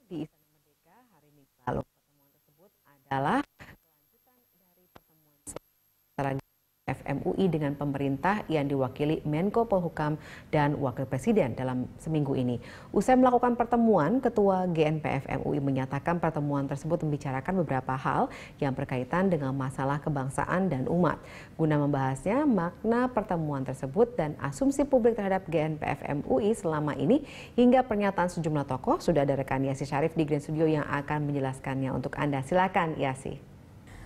di Istana Merdeka hari Minggu lalu. Pertemuan tersebut adalah kelanjutan dari pertemuan antara FMUI dengan pemerintah yang diwakili Menko Polhukam dan Wakil Presiden dalam seminggu ini. Usai melakukan pertemuan, Ketua GNPF MUI menyatakan pertemuan tersebut membicarakan beberapa hal yang berkaitan dengan masalah kebangsaan dan umat. Guna membahasnya, makna pertemuan tersebut dan asumsi publik terhadap GNPF MUI selama ini hingga pernyataan sejumlah tokoh, sudah ada rekan Yasi Syarif di Grand Studio yang akan menjelaskannya untuk Anda. Silakan Yasi.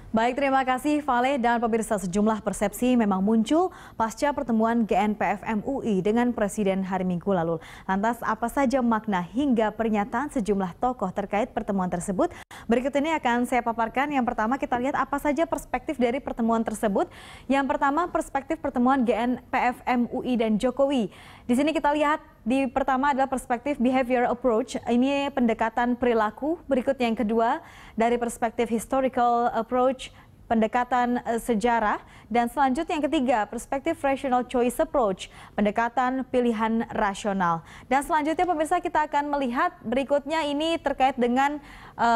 Baik, terima kasih Vale dan pemirsa. Sejumlah persepsi memang muncul pasca pertemuan GNPF MUI dengan Presiden hari Minggu lalu. Lantas apa saja makna hingga pernyataan sejumlah tokoh terkait pertemuan tersebut? Berikut ini akan saya paparkan. Yang pertama kita lihat apa saja perspektif dari pertemuan tersebut. Yang pertama perspektif pertemuan GNPF MUI dan Jokowi. Di sini kita lihat di pertama adalah perspektif behavior approach, ini pendekatan perilaku. Berikut yang kedua dari perspektif historical approach, pendekatan sejarah. Dan selanjutnya yang ketiga perspektif rational choice approach, pendekatan pilihan rasional. Dan selanjutnya pemirsa kita akan melihat berikutnya ini terkait dengan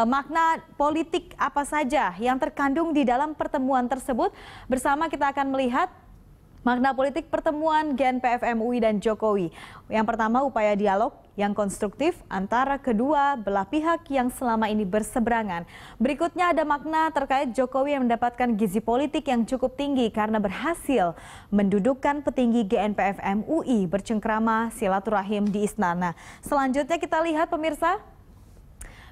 makna politik apa saja yang terkandung di dalam pertemuan tersebut. Bersama kita akan melihat makna politik pertemuan GNPF MUI dan Jokowi. Yang pertama, upaya dialog yang konstruktif antara kedua belah pihak yang selama ini berseberangan. Berikutnya ada makna terkait Jokowi yang mendapatkan gizi politik yang cukup tinggi karena berhasil mendudukkan petinggi GNPF MUI bercengkrama silaturahim di istana. Selanjutnya kita lihat pemirsa.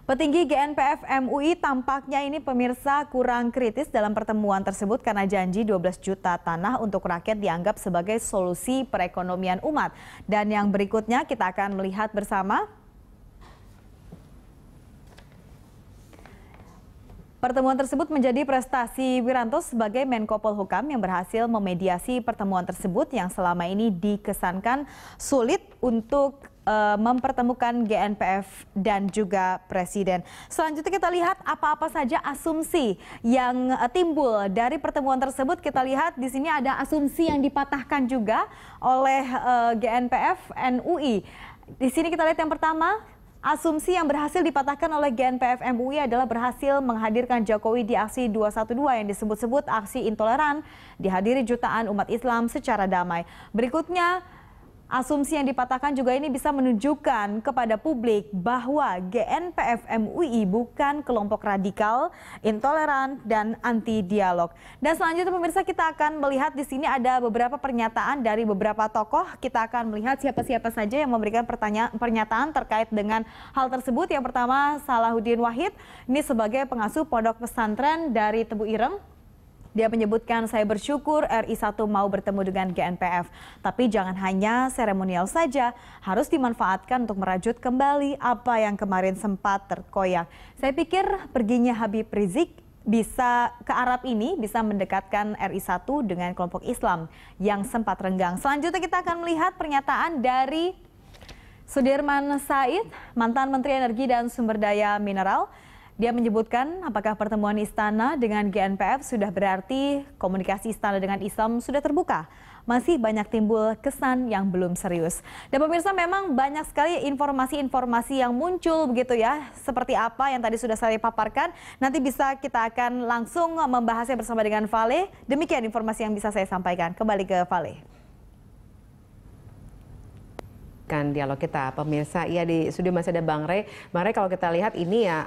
Petinggi GNPF MUI tampaknya ini pemirsa kurang kritis dalam pertemuan tersebut karena janji 12 juta tanah untuk rakyat dianggap sebagai solusi perekonomian umat. Dan yang berikutnya kita akan melihat bersama. Pertemuan tersebut menjadi prestasi Wiranto sebagai Menko Polhukam yang berhasil memediasi pertemuan tersebut yang selama ini dikesankan sulit untuk mempertemukan GNPF dan juga Presiden. Selanjutnya kita lihat apa-apa saja asumsi yang timbul dari pertemuan tersebut. Kita lihat di sini ada asumsi yang dipatahkan juga oleh GNPF MUI. Di sini kita lihat yang pertama. Asumsi yang berhasil dipatahkan oleh GNPF MUI adalah berhasil menghadirkan Jokowi di aksi 212 yang disebut-sebut aksi intoleran dihadiri jutaan umat Islam secara damai. Berikutnya, asumsi yang dipatahkan juga ini bisa menunjukkan kepada publik bahwa GNPF MUI bukan kelompok radikal, intoleran, dan anti dialog. Dan selanjutnya pemirsa kita akan melihat di sini ada beberapa pernyataan dari beberapa tokoh. Kita akan melihat siapa-siapa saja yang memberikan pernyataan terkait dengan hal tersebut. Yang pertama Salahuddin Wahid, ini sebagai pengasuh pondok pesantren dari Tebu Ireng. Dia menyebutkan, saya bersyukur RI 1 mau bertemu dengan GNPF. Tapi jangan hanya seremonial saja, harus dimanfaatkan untuk merajut kembali apa yang kemarin sempat terkoyak. Saya pikir perginya Habib Rizik bisa ke Arab ini bisa mendekatkan RI 1 dengan kelompok Islam yang sempat renggang. Selanjutnya kita akan melihat pernyataan dari Sudirman Said, mantan Menteri Energi dan Sumber Daya Mineral. Dia menyebutkan apakah pertemuan istana dengan GNPF sudah berarti komunikasi istana dengan Islam sudah terbuka. Masih banyak timbul kesan yang belum serius. Dan pemirsa memang banyak sekali informasi-informasi yang muncul begitu ya. Seperti apa yang tadi sudah saya paparkan. Nanti bisa kita akan langsung membahasnya bersama dengan Vale. Demikian informasi yang bisa saya sampaikan. Kembali ke Vale. Dialog kita pemirsa, ya di studio masih ada Bang Rey. Bang Rey, kalau kita lihat ini ya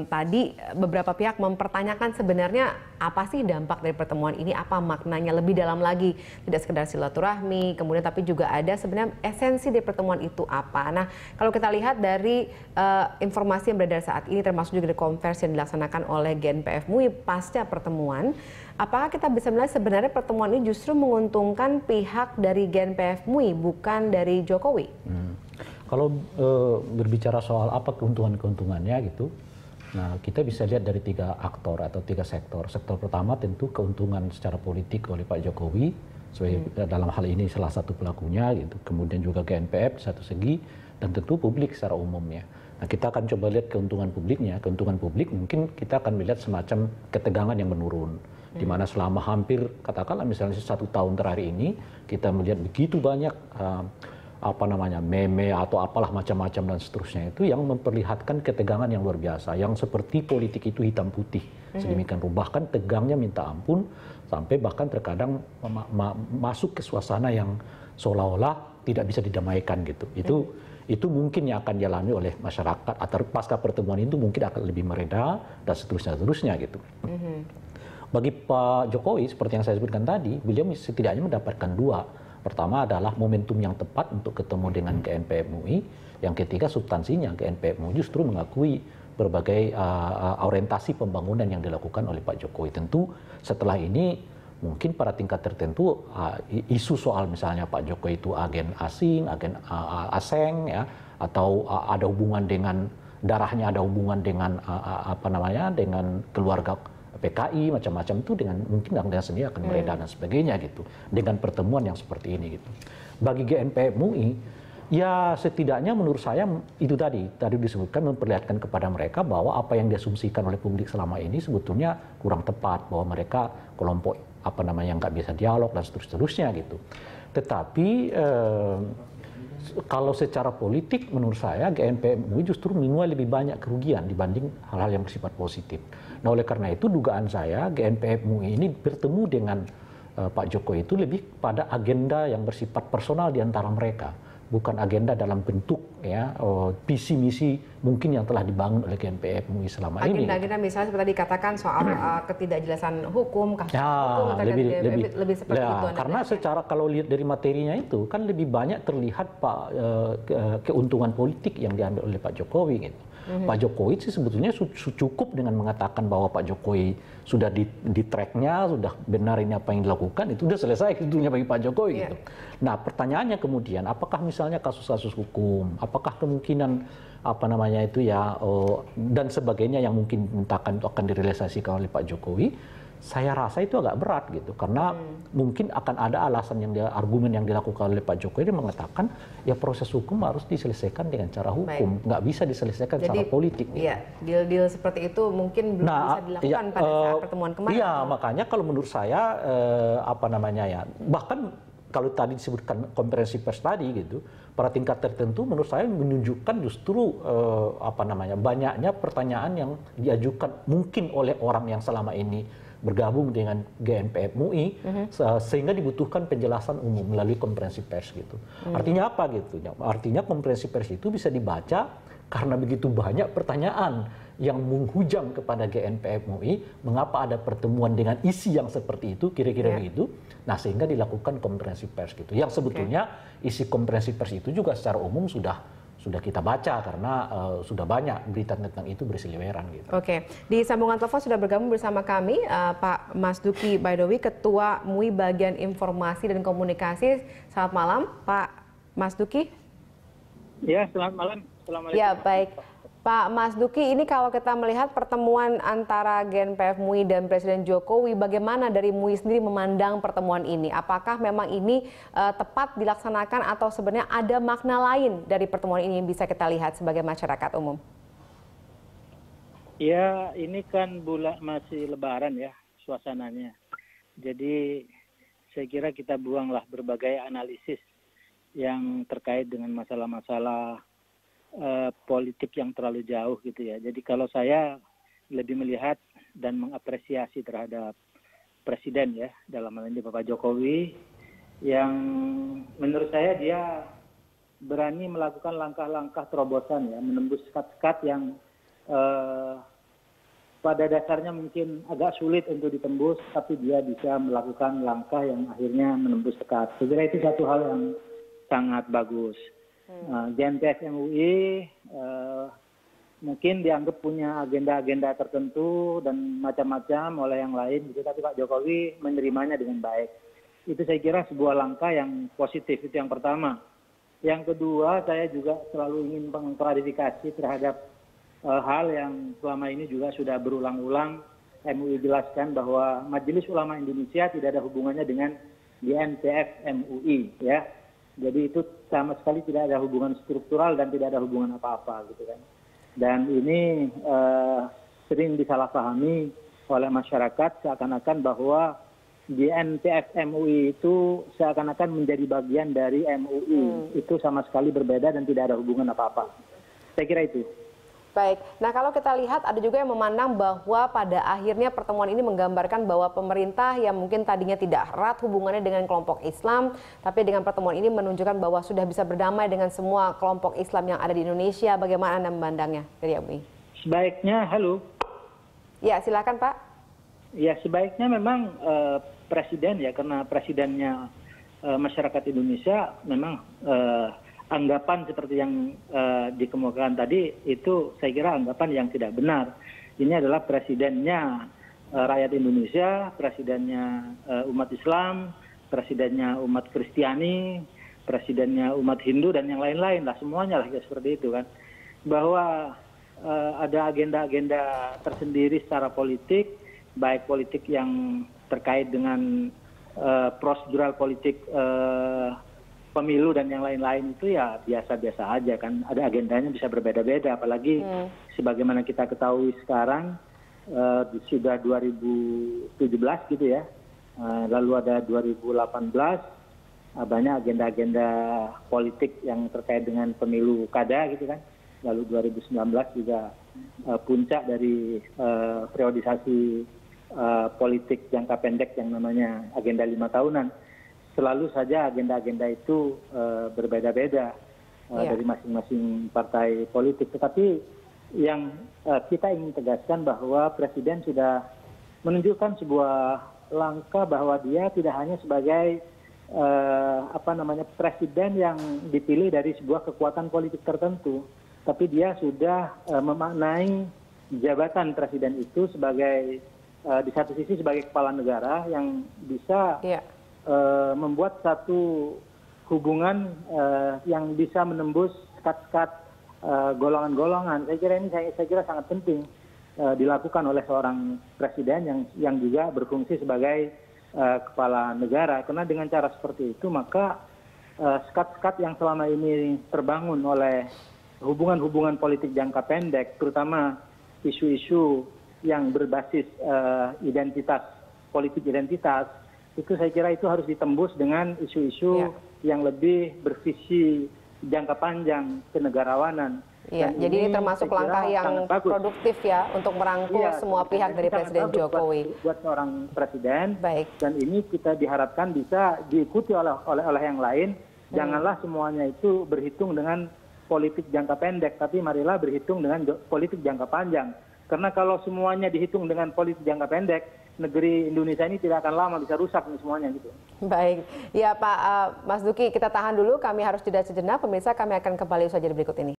tadi beberapa pihak mempertanyakan sebenarnya apa sih dampak dari pertemuan ini, apa maknanya lebih dalam lagi, tidak sekedar silaturahmi, kemudian tapi juga ada sebenarnya esensi dari pertemuan itu apa. Nah kalau kita lihat dari informasi yang beredar saat ini termasuk juga dari konversi yang dilaksanakan oleh GNPF MUI pasca pertemuan, apakah kita bisa melihat sebenarnya pertemuan ini justru menguntungkan pihak dari GNPF MUI bukan dari Jokowi? Kalau berbicara soal apa keuntungan-keuntungannya gitu, nah kita bisa lihat dari 3 aktor atau 3 sektor. Sektor pertama tentu keuntungan secara politik oleh Pak Jokowi sebagai dalam hal ini salah satu pelakunya gitu. Kemudian juga GNPF satu segi dan tentu publik secara umumnya. Nah kita akan coba lihat keuntungan publiknya. Keuntungan publik mungkin kita akan melihat semacam ketegangan yang menurun. Di mana selama hampir katakanlah misalnya 1 tahun terakhir ini kita melihat begitu banyak meme atau apalah macam-macam dan seterusnya itu yang memperlihatkan ketegangan yang luar biasa, yang seperti politik itu hitam putih sedemikian rupa, bahkan tegangnya minta ampun sampai bahkan terkadang masuk ke suasana yang seolah-olah tidak bisa didamaikan gitu. Itu mungkin yang akan dialami oleh masyarakat atau pasca pertemuan itu mungkin akan lebih mereda dan seterusnya gitu. Bagi Pak Jokowi seperti yang saya sebutkan tadi, beliau setidaknya mendapatkan dua. Pertama adalah momentum yang tepat untuk ketemu dengan GNPF MUI. Yang ketiga substansinya, GNPF MUI justru mengakui berbagai orientasi pembangunan yang dilakukan oleh Pak Jokowi. Tentu setelah ini mungkin pada tingkat tertentu isu soal misalnya Pak Jokowi itu agen asing, agen asing ya, atau ada hubungan dengan darahnya, ada hubungan dengan dengan keluarga PKI macam-macam itu dengan mungkin dengan sendiri akan mereda dan sebagainya gitu dengan pertemuan yang seperti ini gitu. Bagi GNPF MUI ya setidaknya menurut saya itu tadi disebutkan memperlihatkan kepada mereka bahwa apa yang diasumsikan oleh publik selama ini sebetulnya kurang tepat, bahwa mereka kelompok yang nggak bisa dialog dan seterusnya gitu. Tetapi kalau secara politik menurut saya GNPF MUI justru menuai lebih banyak kerugian dibanding hal-hal yang bersifat positif. Nah oleh karena itu dugaan saya GNPF MUI ini bertemu dengan Pak Jokowi itu lebih pada agenda yang bersifat personal di antara mereka, bukan agenda dalam bentuk ya visi misi mungkin yang telah dibangun oleh GNPF MUI selama ini. Agenda-agenda misalnya seperti dikatakan soal ketidakjelasan hukum, kasus hukum, lebih seperti itu. Karena secara kalau lihat dari materinya itu kan lebih banyak terlihat keuntungan politik yang diambil oleh Pak Jokowi gitu. Pak Jokowi sih sebetulnya cukup dengan mengatakan bahwa Pak Jokowi sudah di tracknya, sudah benar ini apa yang dilakukan, itu sudah selesai sebetulnya bagi Pak Jokowi gitu. Nah pertanyaannya kemudian apakah misalnya kasus-kasus hukum, apakah kemungkinan dan sebagainya yang mungkin mintakan itu akan direalisasikan oleh Pak Jokowi, saya rasa itu agak berat gitu, karena mungkin akan ada alasan argumen yang dilakukan oleh Pak Jokowi dia mengatakan ya proses hukum harus diselesaikan dengan cara hukum, nggak bisa diselesaikan secara politik. Gitu. Iya, deal-deal seperti itu mungkin belum bisa dilakukan pada saat pertemuan kemarin. Iya, makanya kalau menurut saya bahkan kalau tadi disebutkan konferensi pers tadi gitu, pada tingkat tertentu menurut saya menunjukkan justru banyaknya pertanyaan yang diajukan mungkin oleh orang yang selama ini bergabung dengan GNPF MUI sehingga dibutuhkan penjelasan umum melalui konferensi pers gitu. Artinya apa gitu? Artinya konferensi pers itu bisa dibaca karena begitu banyak pertanyaan yang menghujam kepada GNPF MUI, mengapa ada pertemuan dengan isi yang seperti itu, kira-kira begitu. Nah, sehingga dilakukan konferensi pers gitu. Yang sebetulnya isi konferensi pers itu juga secara umum sudah kita baca karena sudah banyak berita tentang itu berseliweran gitu. Oke, di sambungan telepon sudah bergabung bersama kami Pak Mas Duki Baidowi, Ketua MUI Bagian Informasi dan Komunikasi. Selamat malam, Pak Mas Duki. Ya, selamat malam. Assalamualaikum. Ya, baik. Pak Mas Duki, ini kalau kita melihat pertemuan antara GNPF MUI dan Presiden Jokowi, bagaimana dari MUI sendiri memandang pertemuan ini? Apakah memang ini tepat dilaksanakan atau sebenarnya ada makna lain dari pertemuan ini yang bisa kita lihat sebagai masyarakat umum? Ya, ini kan masih Lebaran ya suasananya. Jadi saya kira kita buanglah berbagai analisis yang terkait dengan masalah-masalah politik yang terlalu jauh gitu ya. Jadi kalau saya lebih melihat dan mengapresiasi terhadap Presiden ya, dalam hal ini Bapak Jokowi, yang menurut saya dia berani melakukan langkah-langkah terobosan ya, menembus sekat-sekat yang pada dasarnya mungkin agak sulit untuk ditembus, tapi dia bisa melakukan langkah yang akhirnya menembus sekat. Saya kira itu satu hal yang sangat bagus. GNPF MUI mungkin dianggap punya agenda-agenda tertentu dan macam-macam oleh yang lain, gitu, tapi Pak Jokowi menerimanya dengan baik. Itu saya kira sebuah langkah yang positif, itu yang pertama. Yang kedua, saya juga selalu ingin mengklarifikasi terhadap hal yang selama ini juga sudah berulang-ulang MUI jelaskan bahwa Majelis Ulama Indonesia tidak ada hubungannya dengan GNPF MUI ya. Jadi itu sama sekali tidak ada hubungan struktural dan tidak ada hubungan apa-apa gitu kan. Dan ini sering disalahpahami oleh masyarakat seakan-akan bahwa GNPF MUI itu seakan-akan menjadi bagian dari MUI. Itu sama sekali berbeda dan tidak ada hubungan apa-apa. Saya kira itu. Baik, nah kalau kita lihat ada juga yang memandang bahwa pada akhirnya pertemuan ini menggambarkan bahwa pemerintah yang mungkin tadinya tidak erat hubungannya dengan kelompok Islam, tapi dengan pertemuan ini menunjukkan bahwa sudah bisa berdamai dengan semua kelompok Islam yang ada di Indonesia. Bagaimana Anda memandangnya dari MUI? Sebaiknya, halo. Ya, silakan Pak. Ya, sebaiknya memang presiden ya, karena presidennya masyarakat Indonesia memang anggapan seperti yang dikemukakan tadi itu saya kira anggapan yang tidak benar. Ini adalah presidennya rakyat Indonesia, presidennya umat Islam, presidennya umat Kristiani, presidennya umat Hindu dan yang lain-lain lah, semuanya lah seperti itu kan. Bahwa ada agenda-agenda tersendiri secara politik, baik politik yang terkait dengan prosedural politik pemilu dan yang lain-lain itu ya biasa-biasa aja kan. Ada agendanya bisa berbeda-beda, apalagi sebagaimana kita ketahui sekarang sudah 2017 gitu ya, lalu ada 2018, banyak agenda-agenda politik yang terkait dengan pemilu kada gitu kan, lalu 2019 juga puncak dari periodisasi politik jangka pendek yang namanya agenda 5 tahunan. Selalu saja agenda-agenda itu berbeda-beda dari masing-masing partai politik. Tetapi yang kita ingin tegaskan bahwa Presiden sudah menunjukkan sebuah langkah bahwa dia tidak hanya sebagai presiden yang dipilih dari sebuah kekuatan politik tertentu, tapi dia sudah memaknai jabatan presiden itu sebagai di satu sisi sebagai kepala negara yang bisa membuat satu hubungan yang bisa menembus sekat-sekat golongan-golongan. Saya kira ini saya kira sangat penting dilakukan oleh seorang presiden yang juga berfungsi sebagai kepala negara. Karena dengan cara seperti itu maka sekat-sekat yang selama ini terbangun oleh hubungan-hubungan politik jangka pendek, terutama isu-isu yang berbasis identitas, politik identitas, itu saya kira itu harus ditembus dengan isu-isu yang lebih bervisi jangka panjang kenegarawanan. Iya, jadi ini termasuk langkah yang produktif ya untuk merangkul semua pihak dari Presiden Jokowi. Buat seorang presiden, baik. Dan ini kita diharapkan bisa diikuti oleh yang lain. Janganlah semuanya itu berhitung dengan politik jangka pendek, tapi marilah berhitung dengan politik jangka panjang. Karena kalau semuanya dihitung dengan politik jangka pendek, negeri Indonesia ini tidak akan lama bisa rusak nih semuanya gitu. Baik, ya Pak Mas Duki, kita tahan dulu, kami harus jeda sejenak. Pemirsa, kami akan kembali usaha jeda berikut ini.